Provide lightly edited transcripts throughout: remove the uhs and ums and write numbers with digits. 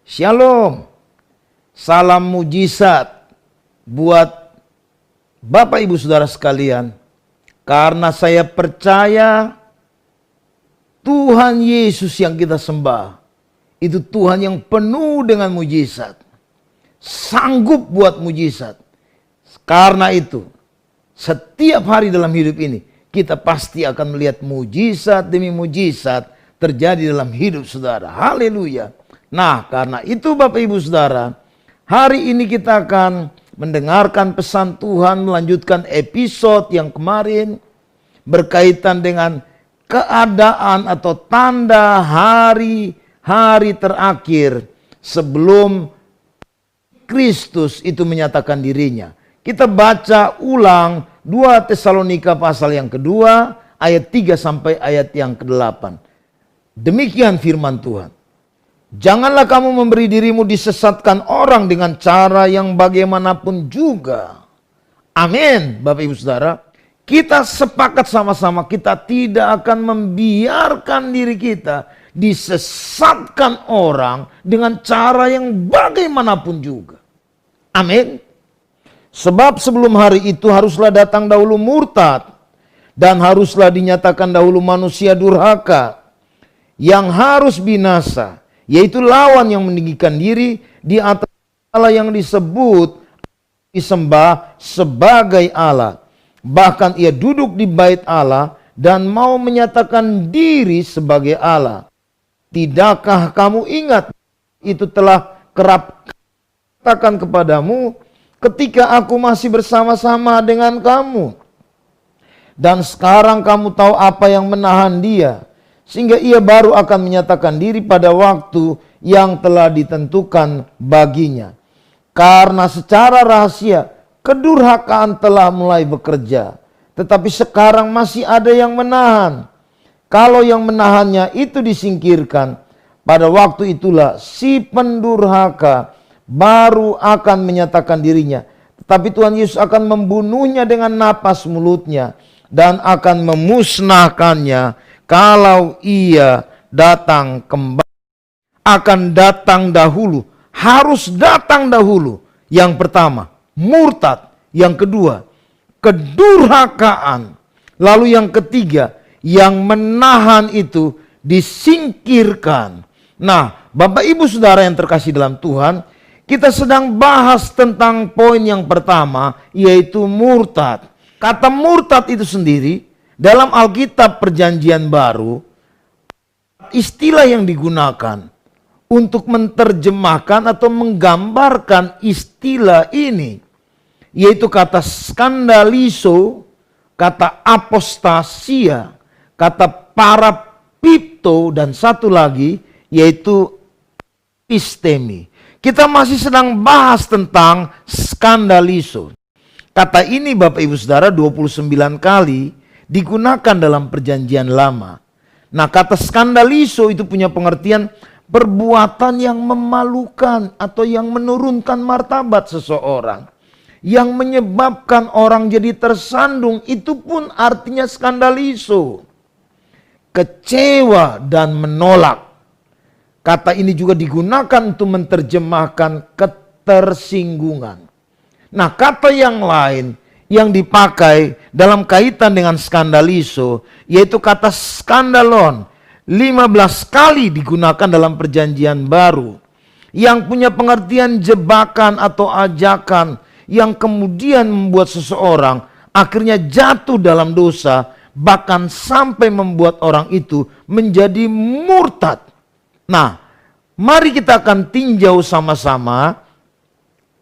Shalom, salam mujizat buat Bapak Ibu Saudara sekalian. Karena saya percaya Tuhan Yesus yang kita sembah itu Tuhan yang penuh dengan mujizat, sanggup buat mujizat. Karena itu setiap hari dalam hidup ini kita pasti akan melihat mujizat demi mujizat terjadi dalam hidup saudara. Haleluya. Nah, karena itu Bapak Ibu Saudara, hari ini kita akan mendengarkan pesan Tuhan, melanjutkan episode yang kemarin berkaitan dengan keadaan atau tanda hari-hari terakhir sebelum Kristus itu menyatakan dirinya. Kita baca ulang 2 Tesalonika pasal yang kedua, ayat 3 sampai ayat yang ke-8. Demikian firman Tuhan. Janganlah kamu memberi dirimu disesatkan orang dengan cara yang bagaimanapun juga. Amin, Bapak Ibu Saudara. Kita sepakat sama-sama kita tidak akan membiarkan diri kita disesatkan orang dengan cara yang bagaimanapun juga. Amin. Sebab sebelum hari itu haruslah datang dahulu murtad dan haruslah dinyatakan dahulu manusia durhaka yang harus binasa, yaitu lawan yang meninggikan diri di atas Allah yang disembah sebagai Allah. Bahkan ia duduk di bait Allah dan mau menyatakan diri sebagai Allah. Tidakkah kamu ingat itu telah kerap katakan kepadamu ketika aku masih bersama-sama dengan kamu. Dan sekarang kamu tahu apa yang menahan dia, sehingga ia baru akan menyatakan diri pada waktu yang telah ditentukan baginya. Karena secara rahasia kedurhakaan telah mulai bekerja, tetapi sekarang masih ada yang menahan. Kalau yang menahannya itu disingkirkan, pada waktu itulah si pendurhaka baru akan menyatakan dirinya. Tetapi Tuhan Yesus akan membunuhnya dengan napas mulutnya dan akan memusnahkannya kalau ia datang kembali. Akan datang dahulu, harus datang dahulu. Yang pertama, murtad. Yang kedua, kedurhakaan. Lalu yang ketiga, yang menahan itu disingkirkan. Nah, Bapak Ibu Saudara yang terkasih dalam Tuhan, kita sedang bahas tentang poin yang pertama, yaitu murtad. Kata murtad itu sendiri dalam Alkitab Perjanjian Baru, istilah yang digunakan untuk menerjemahkan atau menggambarkan istilah ini, yaitu kata skandalizo, kata apostasia, kata parapipto, dan satu lagi yaitu epistemi. Kita masih sedang bahas tentang skandalizo. Kata ini Bapak Ibu Saudara 29 kali digunakan dalam Perjanjian Lama. Nah, kata skandalizo itu punya pengertian perbuatan yang memalukan atau yang menurunkan martabat seseorang, yang menyebabkan orang jadi tersandung, itu pun artinya skandalizo. Kecewa dan menolak. Kata ini juga digunakan untuk menerjemahkan ketersinggungan. Nah, kata yang lain yang dipakai dalam kaitan dengan skandalizo yaitu kata skandalon. 15 kali digunakan dalam Perjanjian Baru, yang punya pengertian jebakan atau ajakan yang kemudian membuat seseorang akhirnya jatuh dalam dosa, bahkan sampai membuat orang itu menjadi murtad. Nah, mari kita akan tinjau sama-sama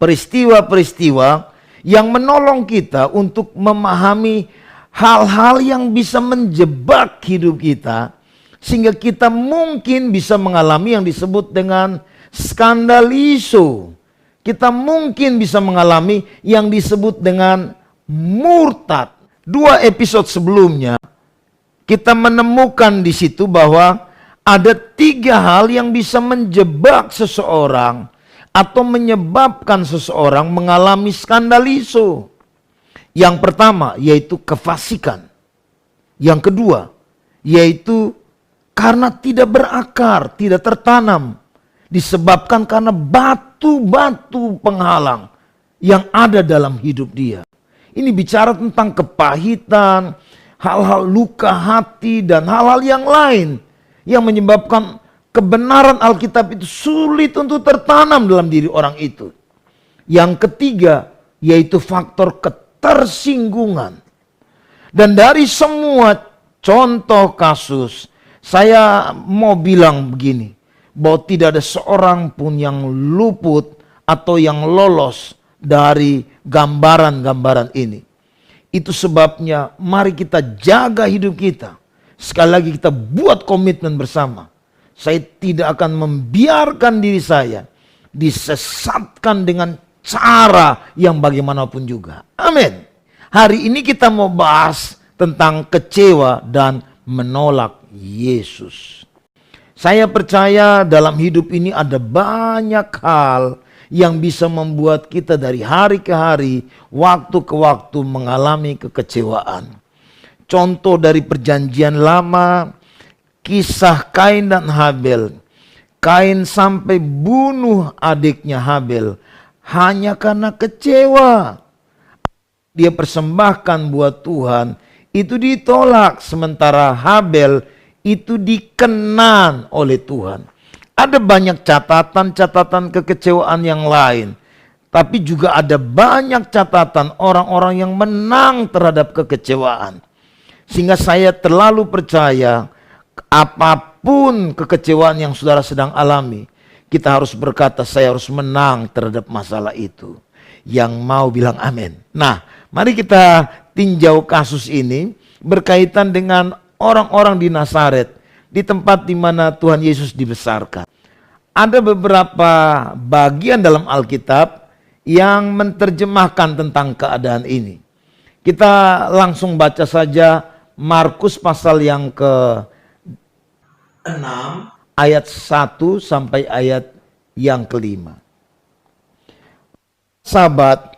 peristiwa-peristiwa yang menolong kita untuk memahami hal-hal yang bisa menjebak hidup kita, sehingga kita mungkin bisa mengalami yang disebut dengan skandalizo. Kita mungkin bisa mengalami yang disebut dengan murtad. 2 episode sebelumnya kita menemukan di situ bahwa ada 3 hal yang bisa menjebak seseorang atau menyebabkan seseorang mengalami skandalizo. Yang pertama yaitu kefasikan. Yang kedua yaitu karena tidak berakar, tidak tertanam. disebabkan karena batu-batu penghalang yang ada dalam hidup dia. Ini bicara tentang kepahitan, hal-hal luka hati, dan hal-hal yang lain yang menyebabkan kebenaran Alkitab itu sulit untuk tertanam dalam diri orang itu. Yang ketiga, yaitu faktor ketersinggungan. Dan dari semua contoh kasus, saya mau bilang begini, bahwa tidak ada seorang pun yang luput atau yang lolos dari gambaran-gambaran ini. Itu sebabnya mari kita jaga hidup kita. Sekali lagi kita buat komitmen bersama. Saya tidak akan membiarkan diri saya disesatkan dengan cara yang bagaimanapun juga. Amin. Hari ini kita mau bahas tentang kecewa dan menolak Yesus. Saya percaya dalam hidup ini ada banyak hal yang bisa membuat kita dari hari ke hari, waktu ke waktu mengalami kekecewaan. Contoh dari perjanjian lama, kisah Kain dan Habel. Kain sampai bunuh adiknya Habel hanya karena kecewa. Dia persembahkan buat Tuhan, itu ditolak. Sementara Habel itu dikenan oleh Tuhan. Ada banyak catatan-catatan kekecewaan yang lain. Tapi juga ada banyak catatan orang-orang yang menang terhadap kekecewaan. Sehingga saya terlalu percaya apapun kekecewaan yang saudara sedang alami, kita harus berkata saya harus menang terhadap masalah itu. Yang mau bilang amin. Nah, mari kita tinjau kasus ini berkaitan dengan orang-orang di Nazaret, di tempat di mana Tuhan Yesus dibesarkan. Ada beberapa bagian dalam Alkitab yang menerjemahkan tentang keadaan ini. Kita langsung baca saja Markus pasal yang ke-6 ayat 1 sampai ayat yang ke-5. Sabat,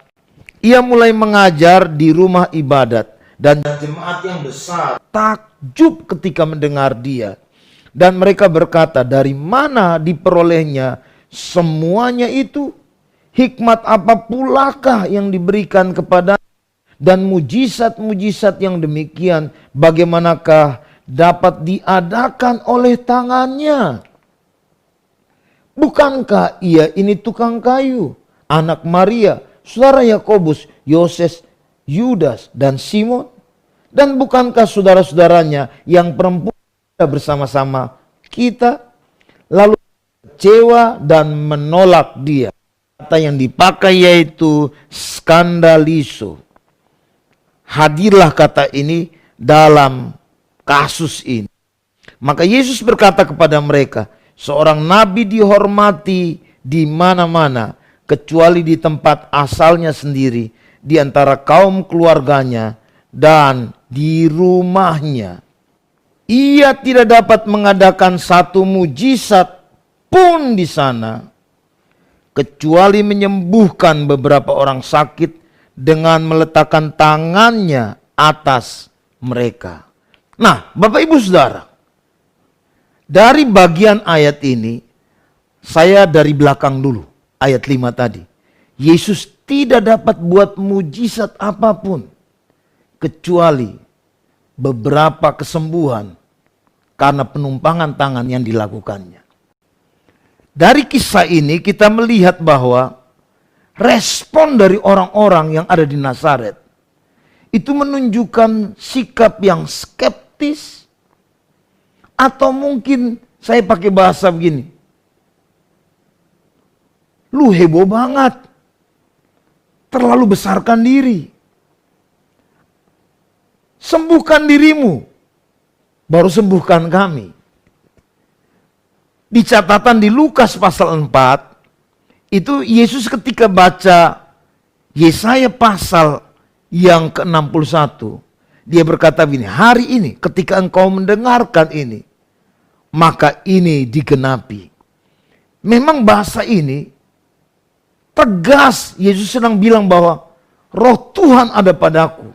ia mulai mengajar di rumah ibadat dan jemaat yang besar takjub ketika mendengar dia. Dan mereka berkata, dari mana diperolehnya semuanya itu? Hikmat apa pulakah yang diberikan kepada, dan mujizat-mujizat yang demikian bagaimanakah dapat diadakan oleh tangannya? Bukankah ia ini tukang kayu, anak Maria, saudara Yakobus, Yoses, Yudas, dan Simon? Dan bukankah saudara-saudaranya yang perempuan bersama-sama kita? Lalu kecewa dan menolak dia. Kata yang dipakai yaitu skandaliso. Hadirlah kata ini dalam kasus ini. Maka Yesus berkata kepada mereka, seorang nabi dihormati di mana-mana kecuali di tempat asalnya sendiri, di antara kaum keluarganya dan di rumahnya. Ia tidak dapat mengadakan satu mujizat pun di sana, kecuali menyembuhkan beberapa orang sakit dengan meletakkan tangannya atas mereka. Nah, Bapak Ibu Saudara, dari bagian ayat ini, saya dari belakang dulu, ayat 5 tadi. Yesus tidak dapat buat mujizat apapun, kecuali beberapa kesembuhan karena penumpangan tangan yang dilakukannya. Dari kisah ini kita melihat bahwa respon dari orang-orang yang ada di Nazaret itu menunjukkan sikap yang skeptis, atau mungkin saya pakai bahasa begini, lu heboh banget, terlalu besarkan diri. Sembuhkan dirimu, baru sembuhkan kami. Di catatan di Lukas pasal 4, itu Yesus ketika baca Yesaya pasal yang ke-61, dia berkata begini, hari ini ketika engkau mendengarkan ini, maka ini digenapi. Memang bahasa ini tegas, Yesus sedang bilang bahwa roh Tuhan ada padaku.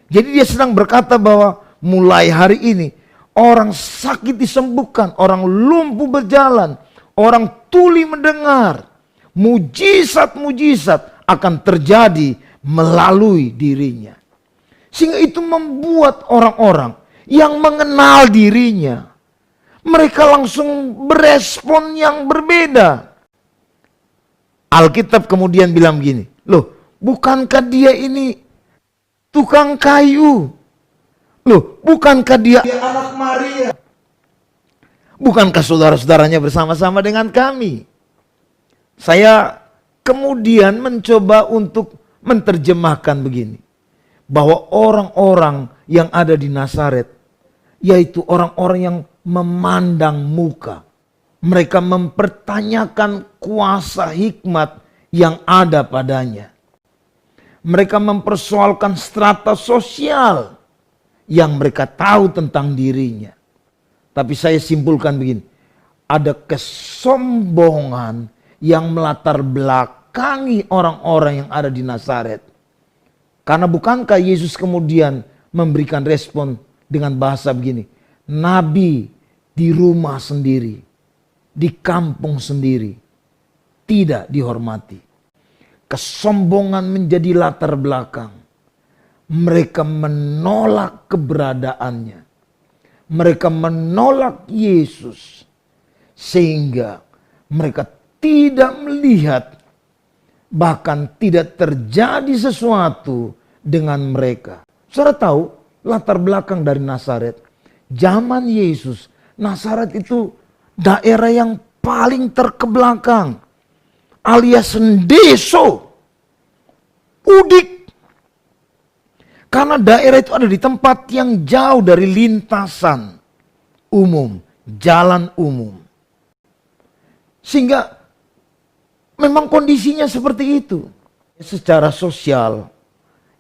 Jadi dia sedang berkata bahwa mulai hari ini orang sakit disembuhkan, orang lumpuh berjalan, Orang tuli mendengar. Mujizat-mujizat akan terjadi melalui dirinya. Sehingga itu membuat orang-orang yang mengenal dirinya, mereka langsung berespon yang berbeda. Alkitab kemudian bilang begini, loh, bukankah dia ini tukang kayu? Loh, bukankah dia anak Maria? Bukankah saudara-saudaranya bersama-sama dengan kami? Saya kemudian mencoba untuk menerjemahkan begini, bahwa orang-orang yang ada di Nazaret, yaitu orang-orang yang memandang muka. Mereka mempertanyakan kuasa hikmat yang ada padanya. Mereka mempersoalkan strata sosial yang mereka tahu tentang dirinya. Tapi saya simpulkan begini, ada kesombongan yang melatar belakangi orang-orang yang ada di Nazaret. Karena bukankah Yesus kemudian memberikan respon dengan bahasa begini, nabi di rumah sendiri, di kampung sendiri, tidak dihormati. Kesombongan menjadi latar belakang. Mereka menolak keberadaannya. Mereka menolak Yesus. Sehingga mereka tidak melihat, bahkan tidak terjadi sesuatu dengan mereka. Saudara tahu latar belakang dari Nazaret. Zaman Yesus, Nazaret itu daerah yang paling terkebelakang, alias sendeso, udik. Karena daerah itu ada di tempat yang jauh dari lintasan umum, jalan umum. Sehingga memang kondisinya seperti itu. Secara sosial,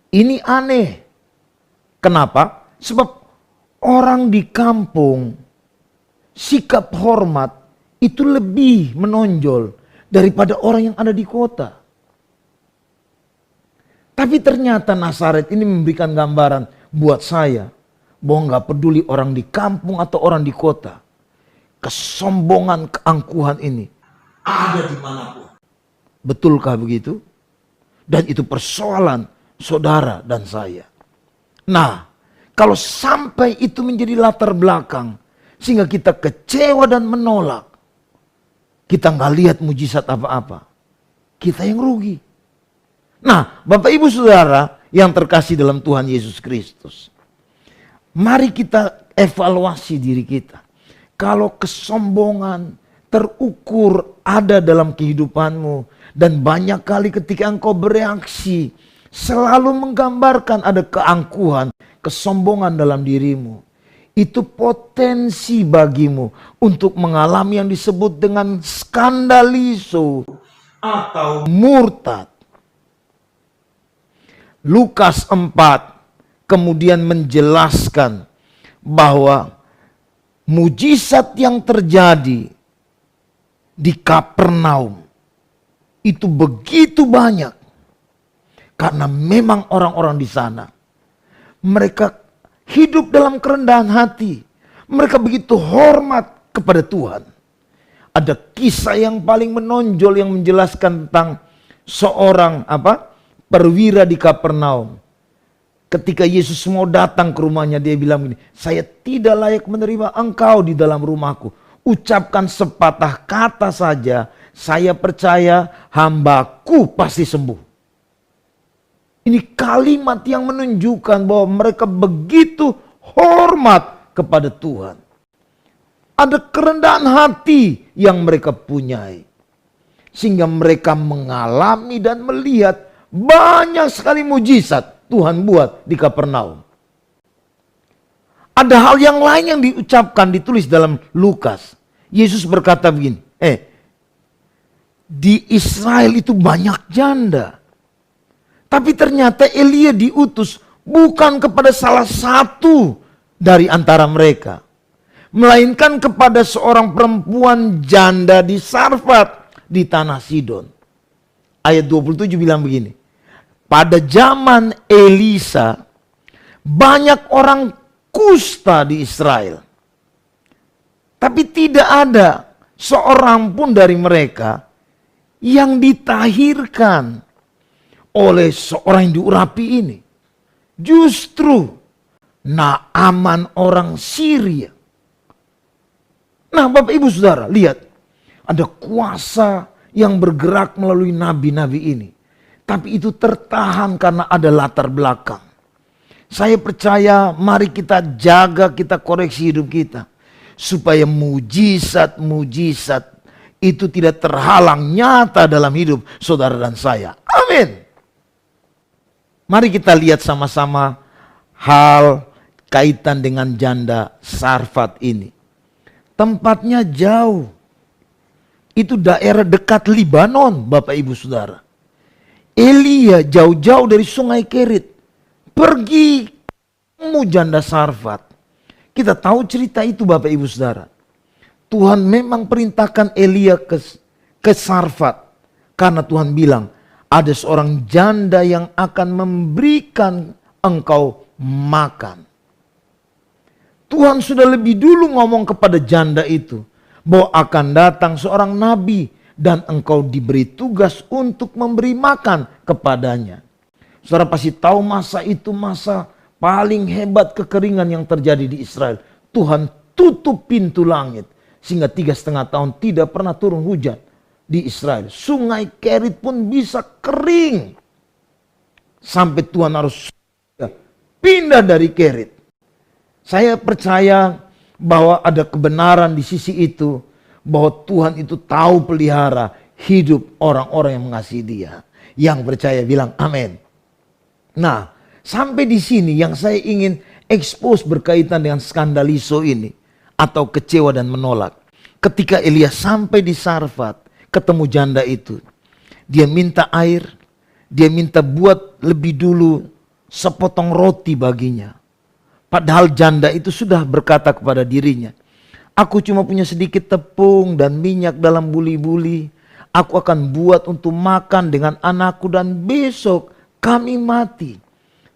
ini aneh. Kenapa? Sebab orang di kampung, sikap hormat itu lebih menonjol daripada orang yang ada di kota. Tapi ternyata Nazaret ini memberikan gambaran buat saya bahwa nggak peduli orang di kampung atau orang di kota, kesombongan, keangkuhan ini ada dimanapun. Betulkah begitu? Dan itu persoalan saudara dan saya. Nah, kalau sampai itu menjadi latar belakang sehingga kita kecewa dan menolak, kita nggak lihat mujizat apa-apa, kita yang rugi. Nah, Bapak Ibu Saudara yang terkasih dalam Tuhan Yesus Kristus, mari kita evaluasi diri kita. Kalau kesombongan terukur ada dalam kehidupanmu, dan banyak kali ketika engkau bereaksi selalu menggambarkan ada keangkuhan, kesombongan dalam dirimu, itu potensi bagimu untuk mengalami yang disebut dengan skandaliso atau murtad. Lukas 4 kemudian menjelaskan bahwa mujizat yang terjadi di Kapernaum itu begitu banyak. Karena memang orang-orang di sana, mereka hidup dalam kerendahan hati. Mereka begitu hormat kepada Tuhan. Ada kisah yang paling menonjol yang menjelaskan tentang seorang perwira di Kapernaum. Ketika Yesus mau datang ke rumahnya, dia bilang begini, saya tidak layak menerima engkau di dalam rumahku. Ucapkan sepatah kata saja, saya percaya hambaku pasti sembuh. Ini kalimat yang menunjukkan bahwa mereka begitu hormat kepada Tuhan. Ada kerendahan hati yang mereka punyai. Sehingga mereka mengalami dan melihat banyak sekali mujizat Tuhan buat di Kapernaum. Ada hal yang lain yang diucapkan, ditulis dalam Lukas. Yesus berkata begini, di Israel itu banyak janda. Tapi ternyata Elia diutus bukan kepada salah satu dari antara mereka, melainkan kepada seorang perempuan janda di Sarfat di tanah Sidon. Ayat 27 bilang begini, pada zaman Elisa banyak orang kusta di Israel. Tapi tidak ada seorang pun dari mereka yang ditahirkan oleh seorang yang diurapi ini. Justru Naaman orang Syria. Nah, Bapak Ibu Saudara, lihat. Ada kuasa yang bergerak melalui nabi-nabi ini. Tapi itu tertahan karena ada latar belakang. Saya percaya mari kita jaga, kita koreksi hidup kita. Supaya mujizat-mujizat itu tidak terhalang nyata dalam hidup saudara dan saya. Amin. Mari kita lihat sama-sama hal kaitan dengan janda Sarfat ini. Tempatnya jauh. Itu daerah dekat Libanon, Bapak Ibu Saudara. Elia jauh-jauh dari sungai Kerit. Pergi ketemu janda Sarfat. Kita tahu cerita itu Bapak Ibu Saudara. Tuhan memang perintahkan Elia ke Sarfat. Karena Tuhan bilang, ada seorang janda yang akan memberikan engkau makan. Tuhan sudah lebih dulu ngomong kepada janda itu, bahwa akan datang seorang nabi dan engkau diberi tugas untuk memberi makan kepadanya. Saudara pasti tahu masa itu masa paling hebat kekeringan yang terjadi di Israel. Tuhan tutup pintu langit sehingga 3,5 tahun tidak pernah turun hujan di Israel. Sungai Kerit pun bisa kering. Sampai Tuhan harus pindah dari Kerit. Saya percaya bahwa ada kebenaran di sisi itu, bahwa Tuhan itu tahu pelihara hidup orang-orang yang mengasihi Dia. Yang percaya bilang amin. Nah, sampai di sini yang saya ingin expose berkaitan dengan skandaliso ini atau kecewa dan menolak. Ketika Elia sampai di Sarfat, ketemu janda itu, dia minta air, dia minta buat lebih dulu sepotong roti baginya. Padahal janda itu sudah berkata kepada dirinya, aku cuma punya sedikit tepung dan minyak dalam buli-buli. Aku akan buat untuk makan dengan anakku dan besok kami mati.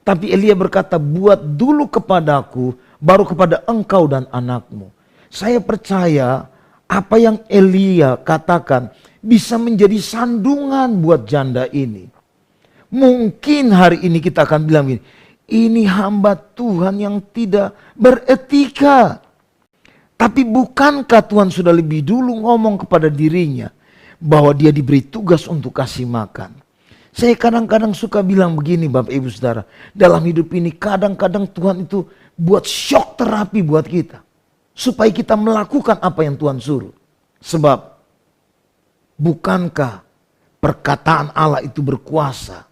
Tapi Elia berkata, buat dulu kepadaku, baru kepada engkau dan anakmu. Saya percaya apa yang Elia katakan bisa menjadi sandungan buat janda ini. Mungkin hari ini kita akan bilang gini, ini hamba Tuhan yang tidak beretika. Tapi bukankah Tuhan sudah lebih dulu ngomong kepada dirinya bahwa dia diberi tugas untuk kasih makan. Saya kadang-kadang suka bilang begini Bapak Ibu Saudara. Dalam hidup ini kadang-kadang Tuhan itu buat shock terapi buat kita. Supaya kita melakukan apa yang Tuhan suruh. Sebab bukankah perkataan Allah itu berkuasa?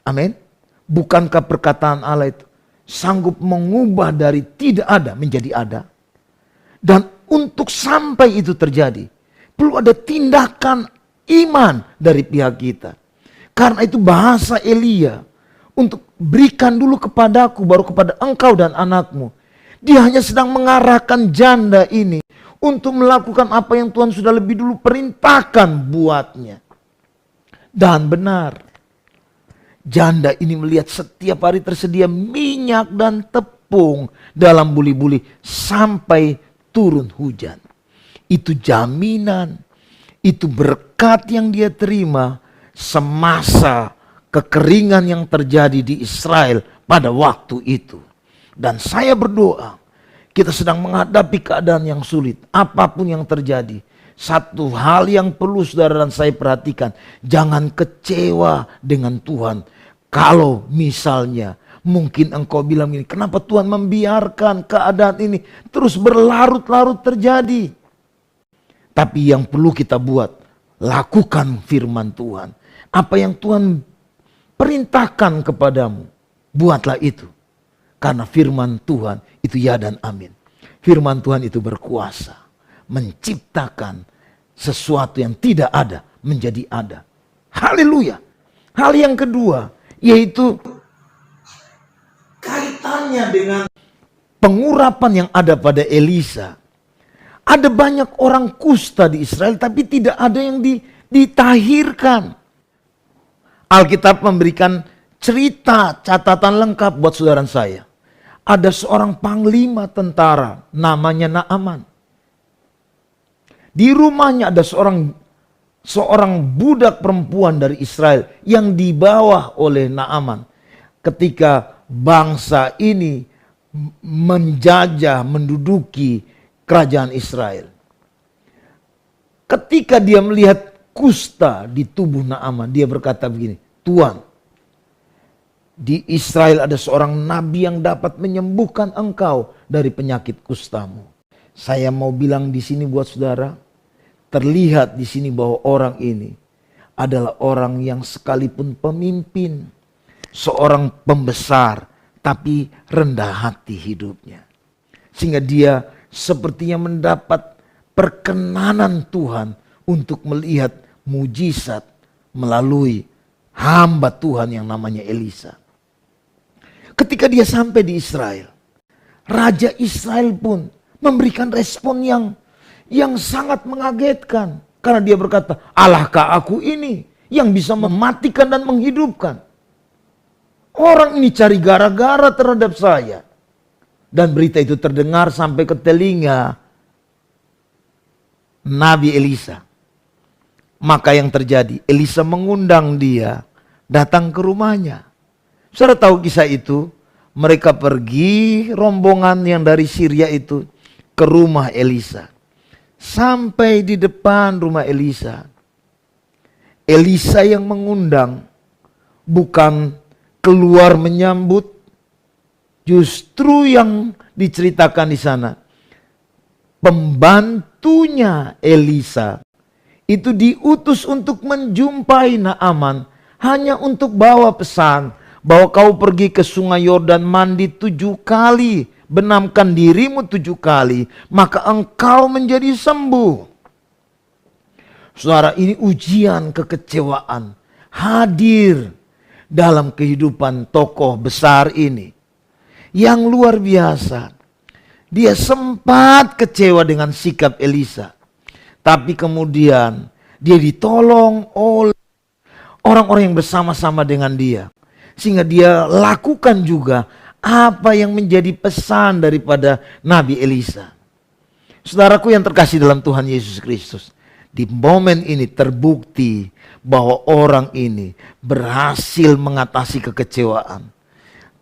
Amin. Bukankah perkataan Allah itu sanggup mengubah dari tidak ada menjadi ada? Dan untuk sampai itu terjadi, perlu ada tindakan iman dari pihak kita. Karena itu bahasa Elia, untuk berikan dulu kepadaku, baru kepada engkau dan anakmu. Dia hanya sedang mengarahkan janda ini untuk melakukan apa yang Tuhan sudah lebih dulu perintahkan buatnya. Dan benar, janda ini melihat setiap hari tersedia minyak dan tepung dalam buli-buli sampai turun hujan. Itu jaminan, itu berkat yang dia terima semasa kekeringan yang terjadi di Israel pada waktu itu. Dan saya berdoa, kita sedang menghadapi keadaan yang sulit, apapun yang terjadi. Satu hal yang perlu saudara dan saya perhatikan, jangan kecewa dengan Tuhan. Kalau misalnya mungkin engkau bilang ini, kenapa Tuhan membiarkan keadaan ini terus berlarut-larut terjadi? Tapi yang perlu kita buat, lakukan firman Tuhan. Apa yang Tuhan perintahkan kepadamu, buatlah itu. Karena firman Tuhan itu ya dan amin. Firman Tuhan itu berkuasa menciptakan sesuatu yang tidak ada menjadi ada. Haleluya. Hal yang kedua, yaitu kaitannya dengan pengurapan yang ada pada Elisa. Ada banyak orang kusta di Israel tapi tidak ada yang ditahirkan. Alkitab memberikan cerita catatan lengkap buat saudara saya. Ada seorang panglima tentara namanya Naaman. Di rumahnya ada seorang budak perempuan dari Israel yang dibawa oleh Naaman ketika bangsa ini menjajah, menduduki kerajaan Israel. Ketika dia melihat kusta di tubuh Naaman, dia berkata begini, Tuan, di Israel ada seorang nabi yang dapat menyembuhkan engkau dari penyakit kustamu. Saya mau bilang di sini buat saudara, terlihat di sini bahwa orang ini adalah orang yang sekalipun pemimpin, seorang pembesar, tapi rendah hati hidupnya. Sehingga dia sepertinya mendapat perkenanan Tuhan untuk melihat mujizat melalui hamba Tuhan yang namanya Elisa. Ketika dia sampai di Israel, Raja Israel pun memberikan respon yang sangat mengagetkan. Karena dia berkata, Allahkah aku ini yang bisa mematikan dan menghidupkan? Orang ini cari gara-gara terhadap saya. Dan berita itu terdengar sampai ke telinga Nabi Elisa. Maka yang terjadi, Elisa mengundang dia datang ke rumahnya. Saudara tahu kisah itu? Mereka pergi rombongan yang dari Syria itu ke rumah Elisa. Sampai di depan rumah Elisa. Elisa yang mengundang, bukan keluar menyambut. Justru yang diceritakan di sana, pembantunya Elisa itu diutus untuk menjumpai Naaman, hanya untuk bawa pesan bahwa kau pergi ke sungai Yordan mandi 7 kali, benamkan dirimu 7 kali, maka engkau menjadi sembuh. Saudara, ini ujian kekecewaan hadir dalam kehidupan tokoh besar ini yang luar biasa. Dia sempat kecewa dengan sikap Elisa, tapi kemudian dia ditolong oleh orang-orang yang bersama-sama dengan dia. Sehingga dia lakukan juga apa yang menjadi pesan daripada Nabi Elisa. Saudaraku yang terkasih dalam Tuhan Yesus Kristus, di momen ini terbukti bahwa orang ini berhasil mengatasi kekecewaan.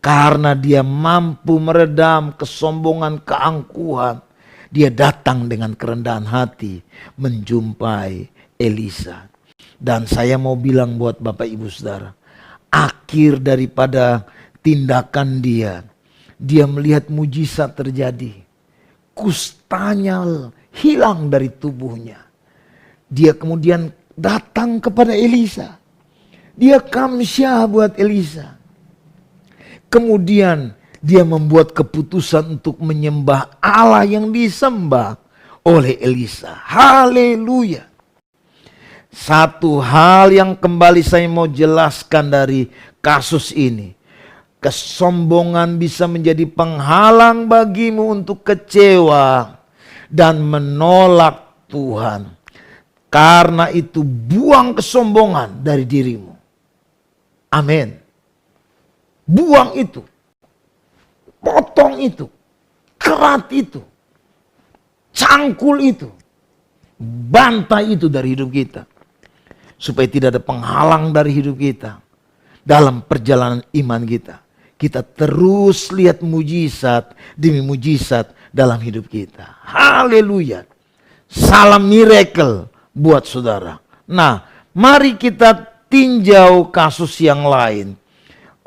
Karena dia mampu meredam kesombongan, keangkuhan. Dia datang dengan kerendahan hati menjumpai Elisa. Dan saya mau bilang buat Bapak Ibu Saudara, akhir daripada tindakan dia melihat mujizat terjadi. Kustanya hilang dari tubuhnya. Dia kemudian datang kepada Elisa. Dia kamsyah buat Elisa. Kemudian dia membuat keputusan untuk menyembah Allah yang disembah oleh Elisa. Haleluya. Satu hal yang kembali saya mau jelaskan dari kasus ini. Kesombongan bisa menjadi penghalang bagimu untuk kecewa dan menolak Tuhan. Karena itu buang kesombongan dari dirimu. Amin. Buang itu. Potong itu. Kerat itu. Cangkul itu. Bantai itu dari hidup kita. Supaya tidak ada penghalang dari hidup kita. Dalam perjalanan iman kita. Kita terus lihat mujizat demi mujizat dalam hidup kita. Haleluya. Salam miracle buat saudara. Nah, mari kita tinjau kasus yang lain.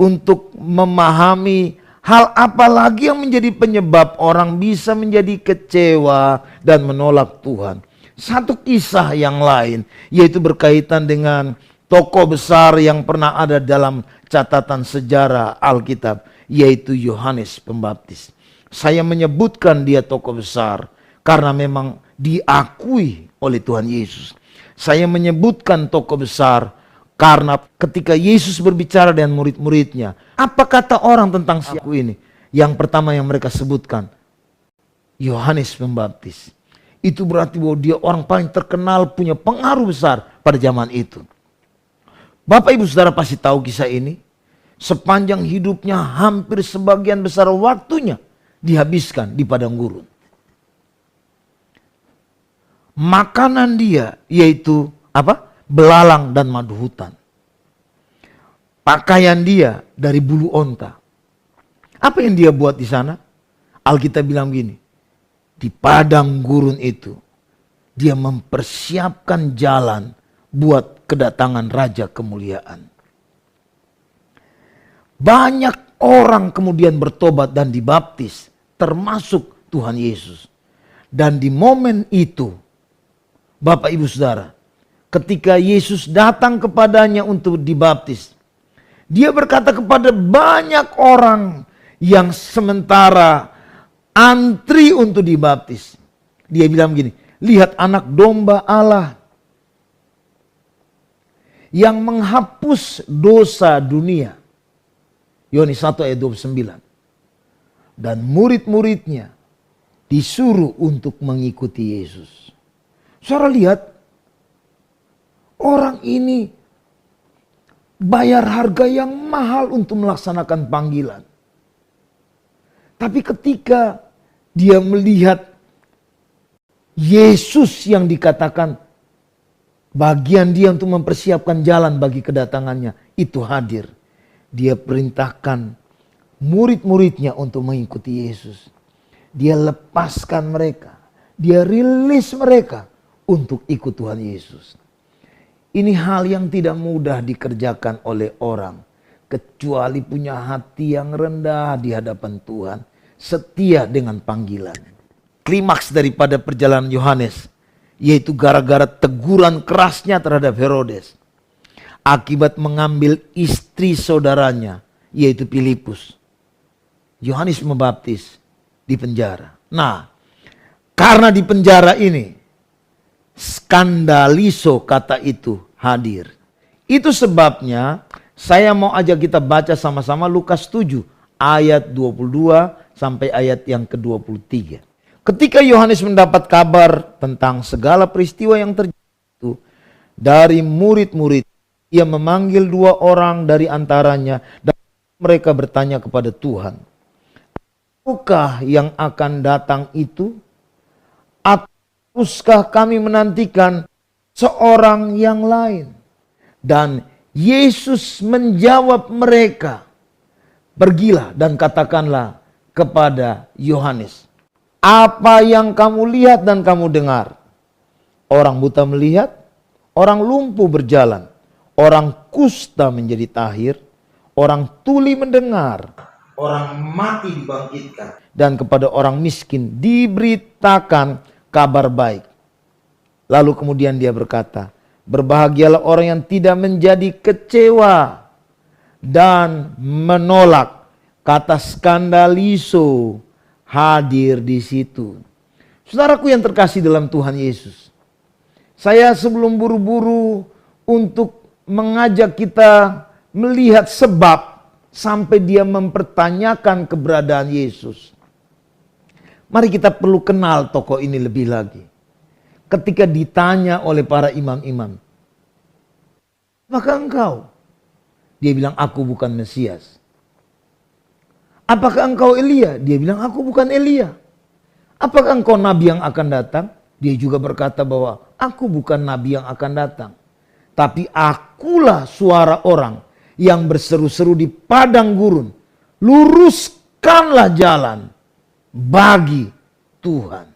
Untuk memahami hal apa lagi yang menjadi penyebab orang bisa menjadi kecewa dan menolak Tuhan. Satu kisah yang lain, yaitu berkaitan dengan tokoh besar yang pernah ada dalam catatan sejarah Alkitab, yaitu Yohanes Pembaptis. Saya menyebutkan dia tokoh besar karena memang diakui oleh Tuhan Yesus. Saya menyebutkan tokoh besar karena ketika Yesus berbicara dengan murid-muridnya, apa kata orang tentang si aku ini? Yang pertama yang mereka sebutkan, Yohanes Pembaptis. Itu berarti bahwa dia orang paling terkenal, punya pengaruh besar pada zaman itu. Bapak Ibu Saudara pasti tahu kisah ini. Sepanjang hidupnya hampir sebagian besar waktunya dihabiskan di padang gurun. makanan dia yaitu apa? Belalang dan madu hutan. Pakaian dia dari bulu onta. Apa yang dia buat di sana? Alkitab bilang gini, di padang gurun itu dia mempersiapkan jalan buat kedatangan Raja Kemuliaan. Banyak orang kemudian bertobat dan dibaptis, termasuk Tuhan Yesus. Dan di momen itu, Bapak Ibu Saudara, ketika Yesus datang kepadanya untuk dibaptis, dia berkata kepada banyak orang yang sementara antri untuk dibaptis. Dia bilang begini, lihat anak domba Allah yang menghapus dosa dunia. Yohanes 1 ayat 29. Dan murid-muridnya disuruh untuk mengikuti Yesus. Saudara lihat, orang ini bayar harga yang mahal untuk melaksanakan panggilan. Tapi ketika dia melihat Yesus yang dikatakan bagian dia untuk mempersiapkan jalan bagi kedatangannya itu hadir, dia perintahkan murid-muridnya untuk mengikuti Yesus. Dia lepaskan mereka, dia rilis mereka untuk ikut Tuhan Yesus. Ini hal yang tidak mudah dikerjakan oleh orang, kecuali punya hati yang rendah di hadapan Tuhan, setia dengan panggilan. Klimaks daripada perjalanan Yohanes, yaitu gara-gara teguran kerasnya terhadap Herodes, akibat mengambil istri saudaranya, yaitu Filipus. Yohanes membaptis di penjara. Nah, karena di penjara ini, skandaliso kata itu hadir. Itu sebabnya saya mau ajak kita baca sama-sama Lukas 7 ayat 22 sampai ayat yang ke-23. Ketika Yohanes mendapat kabar tentang segala peristiwa yang terjadi itu dari murid-murid, ia memanggil 2 orang dari antaranya dan mereka bertanya kepada Tuhan, apakah yang akan datang itu? Haruskah kami menantikan seorang yang lain? Dan Yesus menjawab mereka, pergilah dan katakanlah kepada Yohanes, apa yang kamu lihat dan kamu dengar. Orang buta melihat, orang lumpuh berjalan, orang kusta menjadi tahir, orang tuli mendengar, orang mati dibangkitkan, dan kepada orang miskin diberitakan kabar baik. Lalu kemudian dia berkata, berbahagialah orang yang tidak menjadi kecewa dan menolak. Kata skandaliso hadir di situ. Saudaraku yang terkasih dalam Tuhan Yesus, saya sebelum buru-buru untuk mengajak kita melihat sebab sampai dia mempertanyakan keberadaan Yesus, mari kita perlu kenal tokoh ini lebih lagi. Ketika ditanya oleh para imam-imam, apakah engkau? Dia bilang, aku bukan Mesias. Apakah engkau Elia? Dia bilang, aku bukan Elia. Apakah engkau nabi yang akan datang? Dia juga berkata bahwa aku bukan nabi yang akan datang. Tapi akulah suara orang yang berseru-seru di padang gurun. Luruskanlah jalan bagi Tuhan.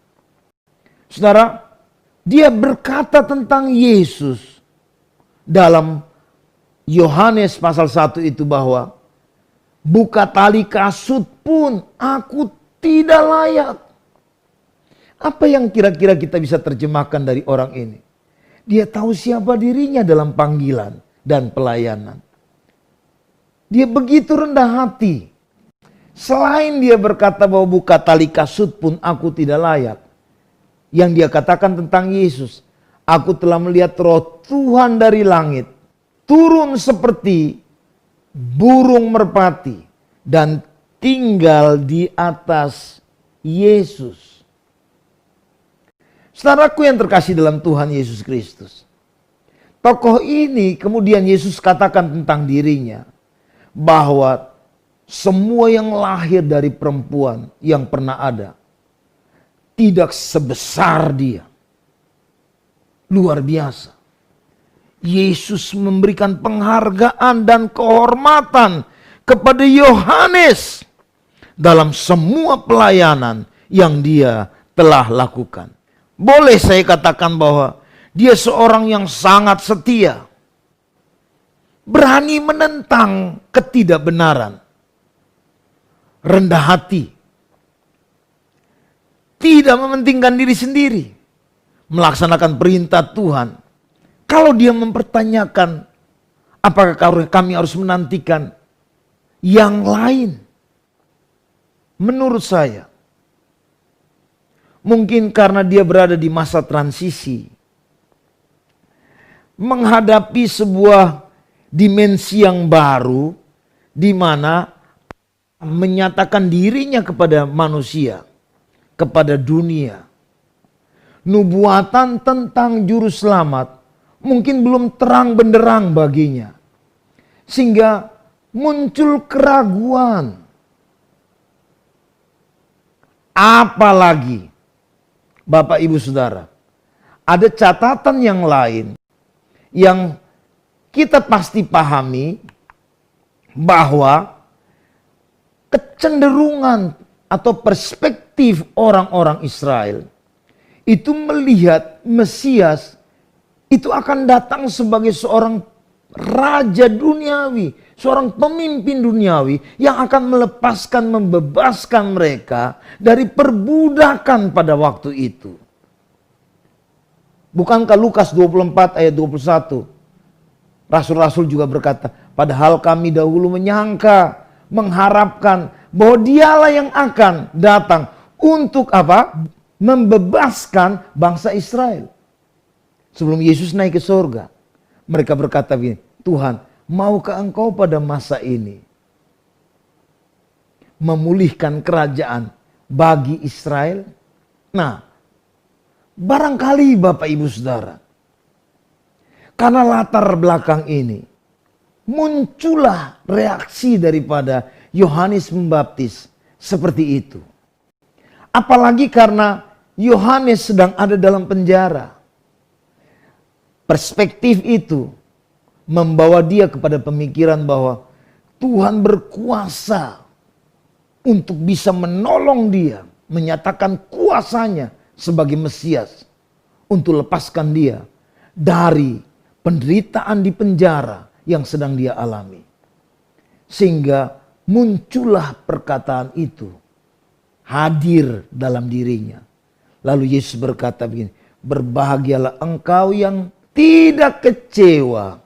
Saudara, dia berkata tentang Yesus dalam Yohanes pasal 1 itu bahwa buka tali kasut pun aku tidak layak. Apa yang kira-kira kita bisa terjemahkan dari orang ini? Dia tahu siapa dirinya dalam panggilan dan pelayanan. Dia begitu rendah hati. Selain dia berkata bahwa buka tali kasut pun aku tidak layak, yang dia katakan tentang Yesus, aku telah melihat roh Tuhan dari langit turun seperti burung merpati dan tinggal di atas Yesus. Saudaraku yang terkasih dalam Tuhan Yesus Kristus, tokoh ini kemudian Yesus katakan tentang dirinya bahwa semua yang lahir dari perempuan yang pernah ada tidak sebesar dia. Luar biasa. Yesus memberikan penghargaan dan kehormatan kepada Yohanes dalam semua pelayanan yang dia telah lakukan. Boleh saya katakan bahwa dia seorang yang sangat setia, berani menentang ketidakbenaran, rendah hati, tidak mementingkan diri sendiri, melaksanakan perintah Tuhan. Kalau dia mempertanyakan, apakah kami harus menantikan yang lain? Menurut saya, mungkin karena dia berada di masa transisi, menghadapi sebuah dimensi yang baru, di mana menyatakan dirinya kepada manusia, kepada dunia. Nubuatan tentang juru selamat mungkin belum terang benderang baginya, sehingga muncul keraguan. Apalagi, Bapak Ibu Saudara, ada catatan yang lain yang kita pasti pahami, bahwa kecenderungan atau perspektif orang-orang Israel itu melihat Mesias itu akan datang sebagai seorang raja duniawi, seorang pemimpin duniawi yang akan melepaskan, membebaskan mereka dari perbudakan pada waktu itu. Bukankah Lukas 24 ayat 21? Rasul-rasul juga berkata, padahal kami dahulu menyangka, mengharapkan bahwa dialah yang akan datang untuk apa? Membebaskan bangsa Israel. Sebelum Yesus naik ke surga, mereka berkata begini, Tuhan, maukah Engkau pada masa ini memulihkan kerajaan bagi Israel? Nah, barangkali Bapak Ibu Saudara, karena latar belakang ini, muncullah reaksi daripada Yohanes Pembaptis seperti itu. Apalagi karena Yohanes sedang ada dalam penjara. Perspektif itu membawa dia kepada pemikiran bahwa Tuhan berkuasa untuk bisa menolong dia, menyatakan kuasanya sebagai Mesias untuk lepaskan dia dari penderitaan di penjara yang sedang dia alami. Sehingga muncullah perkataan itu hadir dalam dirinya. Lalu Yesus berkata begini, berbahagialah engkau yang tidak kecewa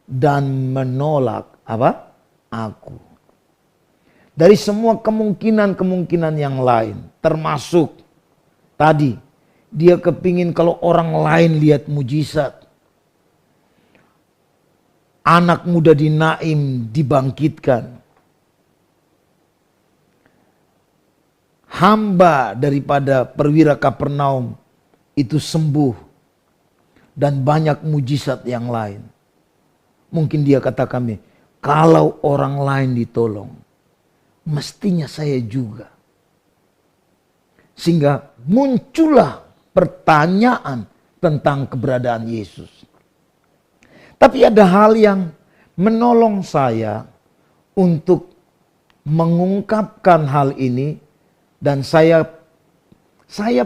dan menolak apa? Aku. Dari semua kemungkinan-kemungkinan yang lain, termasuk tadi dia kepingin kalau orang lain lihat mujizat. Anak muda di Naim dibangkitkan. Hamba daripada perwira Kapernaum itu sembuh. Dan banyak mujizat yang lain. Mungkin dia katakan, kalau orang lain ditolong, mestinya saya juga. Sehingga muncullah pertanyaan tentang keberadaan Yesus. Tapi ada hal yang menolong saya untuk mengungkapkan hal ini. Dan saya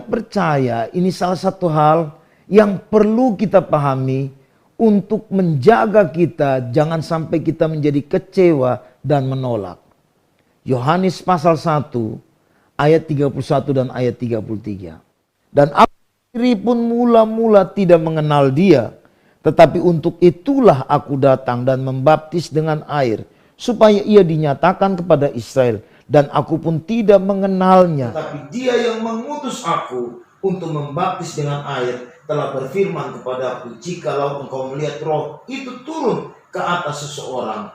percaya ini salah satu hal yang perlu kita pahami untuk menjaga kita jangan sampai kita menjadi kecewa dan menolak. Yohanes pasal 1 ayat 31 dan ayat 33. Dan aku sendiri pun mula-mula tidak mengenal dia, tetapi untuk itulah aku datang dan membaptis dengan air, supaya ia dinyatakan kepada Israel. Dan aku pun tidak mengenalnya. Tetapi dia yang mengutus aku untuk membaptis dengan air telah berfirman kepadaku, jikalau engkau melihat roh itu turun ke atas seseorang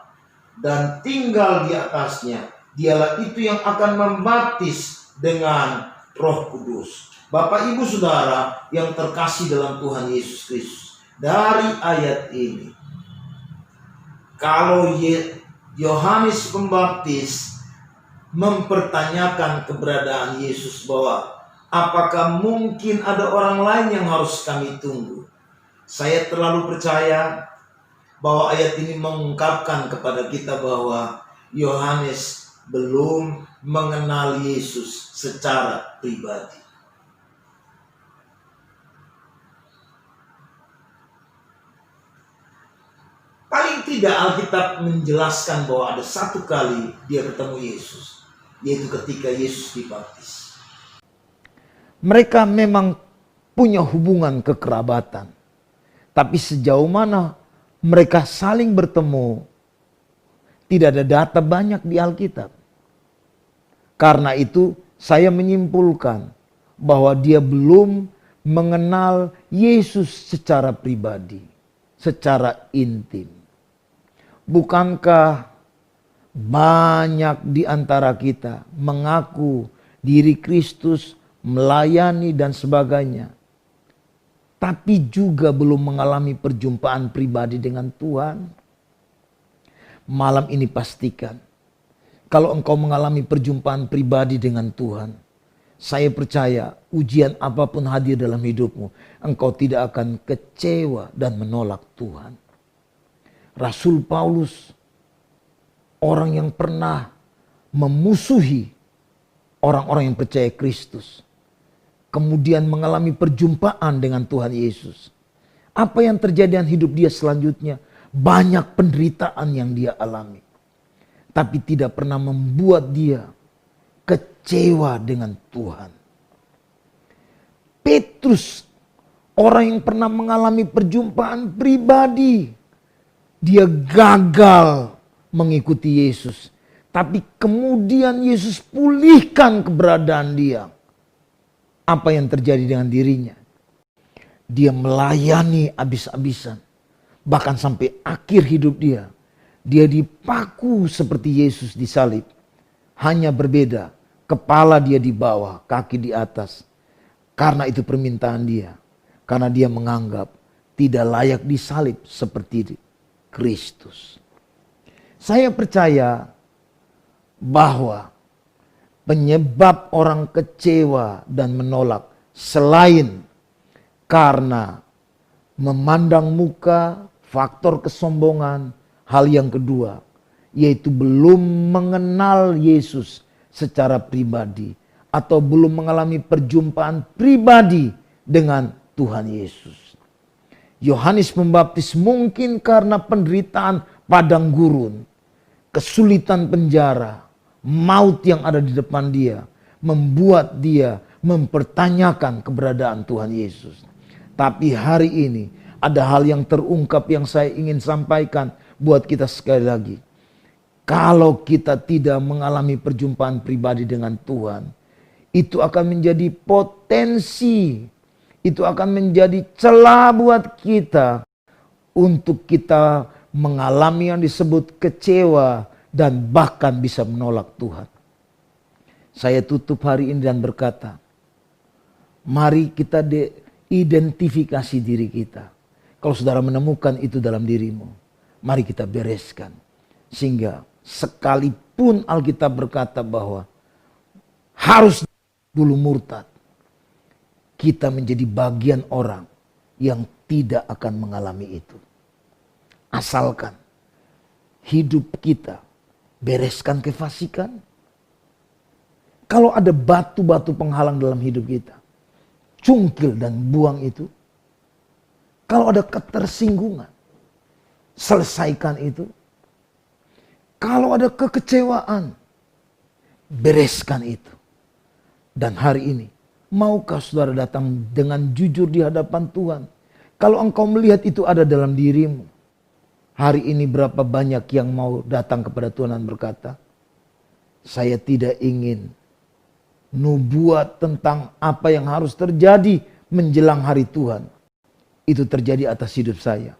dan tinggal di atasnya, dialah itu yang akan membaptis dengan Roh Kudus. Bapak Ibu Saudara yang terkasih dalam Tuhan Yesus Kristus, dari ayat ini, kalau Yohanes Pembaptis mempertanyakan keberadaan Yesus, bahwa apakah mungkin ada orang lain yang harus kami tunggu? Saya terlalu percaya bahwa ayat ini mengungkapkan kepada kita bahwa Yohanes belum mengenal Yesus secara pribadi. Paling tidak Alkitab menjelaskan bahwa ada satu kali dia ketemu Yesus, yaitu ketika Yesus dibaptis. Mereka memang punya hubungan kekerabatan, tapi sejauh mana mereka saling bertemu, tidak ada data banyak di Alkitab. Karena itu saya menyimpulkan bahwa dia belum mengenal Yesus secara pribadi, secara intim. Bukankah banyak di antara kita mengaku diri Kristus, melayani dan sebagainya, tapi juga belum mengalami perjumpaan pribadi dengan Tuhan? Malam ini pastikan, kalau engkau mengalami perjumpaan pribadi dengan Tuhan, saya percaya ujian apapun hadir dalam hidupmu, engkau tidak akan kecewa dan menolak Tuhan. Rasul Paulus, orang yang pernah memusuhi orang-orang yang percaya Kristus, kemudian mengalami perjumpaan dengan Tuhan Yesus. Apa yang terjadi dalam hidup dia selanjutnya? Banyak penderitaan yang dia alami. Tapi tidak pernah membuat dia kecewa dengan Tuhan. Petrus, orang yang pernah mengalami perjumpaan pribadi. Dia gagal mengikuti Yesus. Tapi kemudian Yesus pulihkan keberadaan dia. Apa yang terjadi dengan dirinya? Dia melayani habis-habisan. Bahkan sampai akhir hidup dia. Dia dipaku seperti Yesus disalib. Hanya berbeda, kepala dia di bawah, kaki di atas. Karena itu permintaan dia. Karena dia menganggap tidak layak disalib seperti Kristus. Saya percaya bahwa penyebab orang kecewa dan menolak selain karena memandang muka, faktor kesombongan, hal yang kedua yaitu belum mengenal Yesus secara pribadi atau belum mengalami perjumpaan pribadi dengan Tuhan Yesus. Yohanes Pembaptis mungkin karena penderitaan padang gurun, kesulitan penjara, maut yang ada di depan dia, membuat dia mempertanyakan keberadaan Tuhan Yesus. Tapi hari ini ada hal yang terungkap yang saya ingin sampaikan buat kita sekali lagi. Kalau kita tidak mengalami perjumpaan pribadi dengan Tuhan, itu akan menjadi potensi, itu akan menjadi celah buat kita untuk kita mengalami yang disebut kecewa dan bahkan bisa menolak Tuhan. Saya tutup hari ini dan berkata, mari kita identifikasi diri kita. Kalau saudara menemukan itu dalam dirimu, mari kita bereskan. Sehingga sekalipun Alkitab berkata bahwa harus dulu murtad, kita menjadi bagian orang yang tidak akan mengalami itu. Asalkan hidup kita bereskan kefasikan. Kalau ada batu-batu penghalang dalam hidup kita, cungkil dan buang itu. Kalau ada ketersinggungan, selesaikan itu. Kalau ada kekecewaan, bereskan itu. Dan hari ini, maukah saudara datang dengan jujur di hadapan Tuhan? Kalau engkau melihat itu ada dalam dirimu, hari ini berapa banyak yang mau datang kepada Tuhan dan berkata, saya tidak ingin nubuat tentang apa yang harus terjadi menjelang hari Tuhan. Itu terjadi atas hidup saya.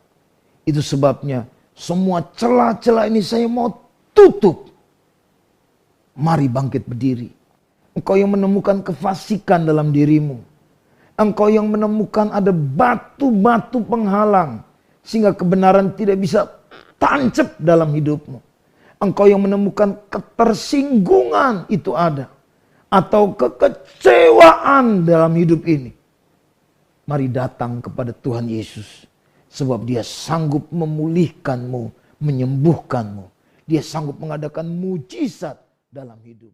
Itu sebabnya semua celah-celah ini saya mau tutup. Mari bangkit berdiri. Engkau yang menemukan kefasikan dalam dirimu. Engkau yang menemukan ada batu-batu penghalang. Sehingga kebenaran tidak bisa tancap dalam hidupmu. Engkau yang menemukan ketersinggungan itu ada. Atau kekecewaan dalam hidup ini. Mari datang kepada Tuhan Yesus. Sebab dia sanggup memulihkanmu, menyembuhkanmu. Dia sanggup mengadakan mujizat dalam hidup.